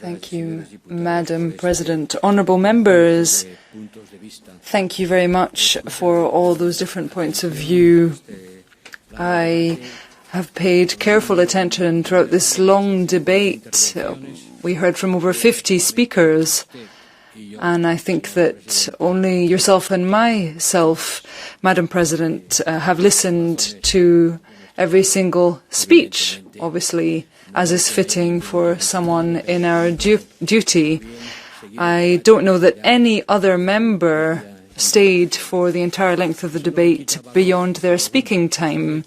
Thank you, Madam President. Honourable members, thank you very much for all those different points of view. I have paid careful attention throughout this long debate. We heard from over 50 speakers, and I think that only yourself and myself, Madam President, have listened to every single speech, obviously, as is fitting for someone in our duty. I don't know that any other member stayed for the entire length of the debate beyond their speaking time.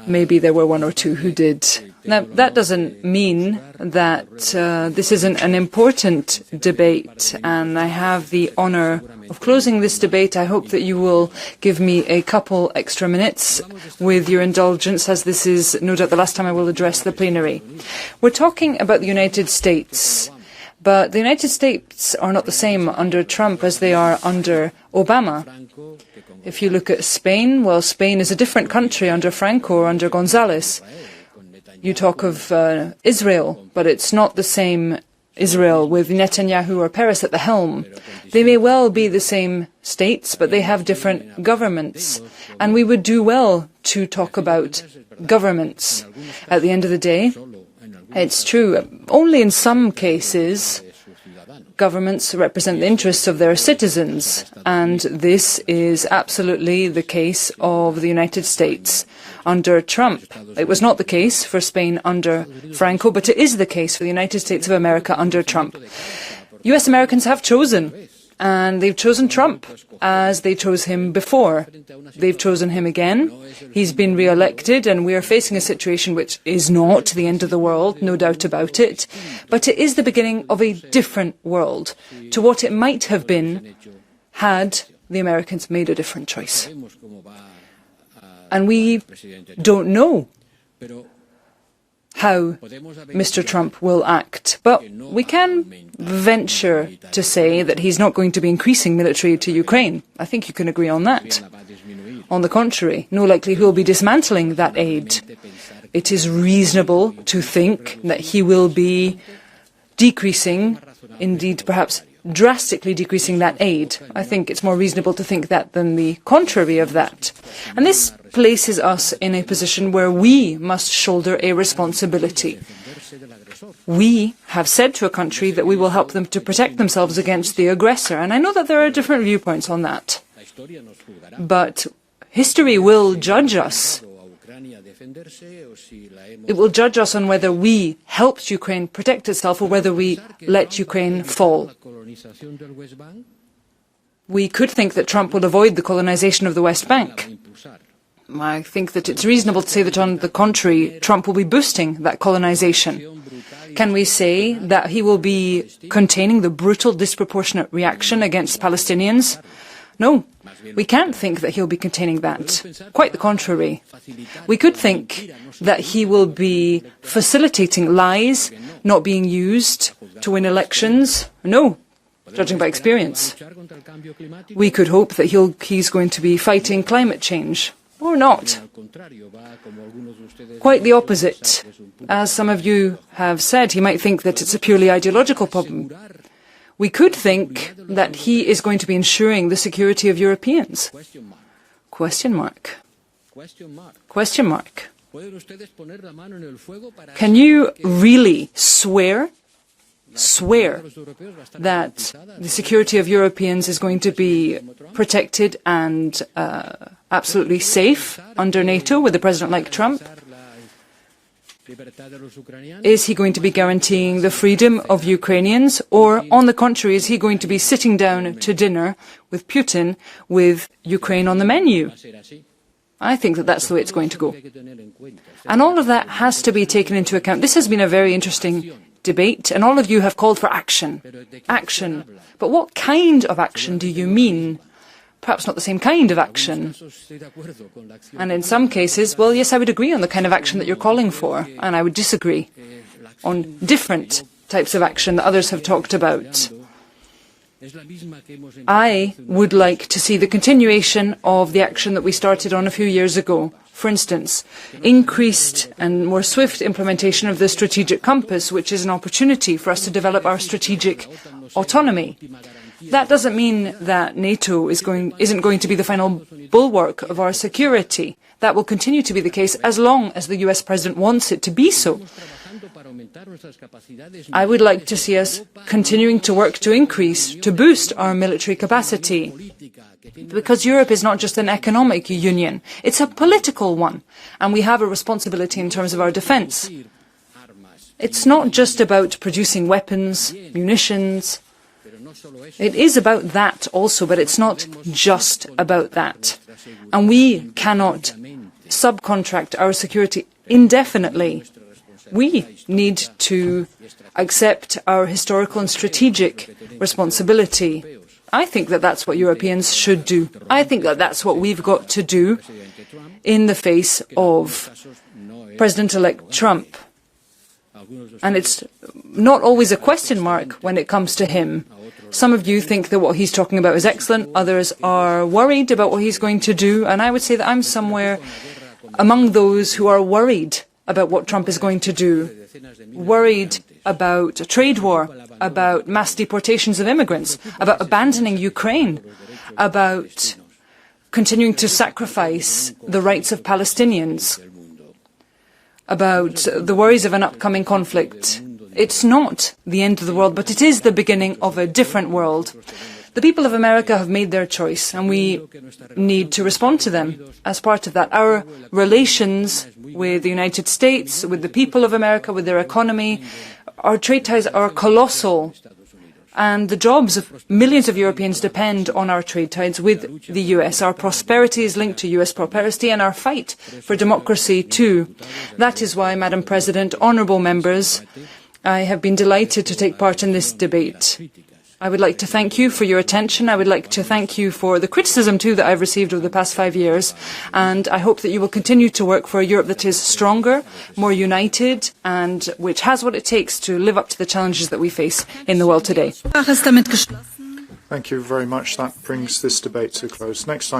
Maybe there were one or two who did. Now, that doesn't mean that this isn't an important debate, and I have the honour of closing this debate. I hope that you will give me a couple extra minutes with your indulgence, as this is no doubt the last time I will address the plenary. We're talking about the United States, but the United States are not the same under Trump as they are under Obama. If you look at Spain, well, Spain is a different country under Franco or under González. You talk of Israel, but it's not the same Israel with Netanyahu or Peres at the helm. They may well be the same states, but they have different governments. And we would do well to talk about governments. At the end of the day, it's true, only in some cases governments represent the interests of their citizens, and this is absolutely the case of the United States under Trump. It was not the case for Spain under Franco, but it is the case for the United States of America under Trump. US Americans have chosen, and they've chosen Trump as they chose him before. They've chosen him again. He's been re-elected, and we are facing a situation which is not the end of the world, no doubt about it, but it is the beginning of a different world to what it might have been had the Americans made a different choice. And we don't know how Mr. Trump will act, but we can venture to say that he's not going to be increasing military aid to Ukraine. I think you can agree on that. On the contrary, no likely he will be dismantling that aid. It is reasonable to think that he will be decreasing, indeed perhaps drastically decreasing that aid. I think it's more reasonable to think that than the contrary of that. And this places us in a position where we must shoulder a responsibility. We have said to a country that we will help them to protect themselves against the aggressor, and I know that there are different viewpoints on that. But history will judge us. It will judge us on whether we helped Ukraine protect itself or whether we let Ukraine fall. We could think that Trump will avoid the colonization of the West Bank. I think that it's reasonable to say that, on the contrary, Trump will be boosting that colonization. Can we say that he will be containing the brutal, disproportionate reaction against Palestinians? No, we can't think that he'll be containing that. Quite the contrary. We could think that he will be facilitating lies not being used to win elections. No, judging by experience. We could hope that he's going to be fighting climate change. Or not. Quite the opposite. As some of you have said, he might think that it's a purely ideological problem. We could think that he is going to be ensuring the security of Europeans. Question mark. Question mark. Can you really swear that the security of Europeans is going to be protected and absolutely safe under NATO with a president like Trump? Is he going to be guaranteeing the freedom of Ukrainians, or, on the contrary, is he going to be sitting down to dinner with Putin with Ukraine on the menu? I think that that's the way it's going to go. And all of that has to be taken into account. This has been a very interesting debate, and all of you have called for action. Action. But what kind of action do you mean? Perhaps not the same kind of action. And in some cases, well, yes, I would agree on the kind of action that you're calling for, and I would disagree on different types of action that others have talked about. I would like to see the continuation of the action that we started on a few years ago. For instance, increased and more swift implementation of the strategic compass, which is an opportunity for us to develop our strategic autonomy. That doesn't mean that NATO isn't going to be the final bulwark of our security. That will continue to be the case as long as the US President wants it to be so. I would like to see us continuing to work to boost our military capacity. Because Europe is not just an economic union, it's a political one, and we have a responsibility in terms of our defence. It's not just about producing weapons, munitions. It is about that also, but it's not just about that. And we cannot subcontract our security indefinitely. We need to accept our historical and strategic responsibility. I think that that's what Europeans should do. I think that that's what we've got to do in the face of President-elect Trump. And it's not always a question mark when it comes to him. Some of you think that what he's talking about is excellent. Others are worried about what he's going to do. And I would say that I'm somewhere among those who are worried about what Trump is going to do. Worried about a trade war, about mass deportations of immigrants, about abandoning Ukraine, about continuing to sacrifice the rights of Palestinians, about the worries of an upcoming conflict. It's not the end of the world, but it is the beginning of a different world. The people of America have made their choice, and we need to respond to them as part of that. Our relations with the United States, with the people of America, with their economy, our trade ties are colossal, and the jobs of millions of Europeans depend on our trade ties with the US. Our prosperity is linked to US prosperity, and our fight for democracy too. That is why, Madam President, honourable members, I have been delighted to take part in this debate. I would like to thank you for your attention. I would like to thank you for the criticism too that I've received over the past 5 years, and I hope that you will continue to work for a Europe that is stronger, more united, and which has what it takes to live up to the challenges that we face in the world today. Thank you very much. That brings this debate to a close. Next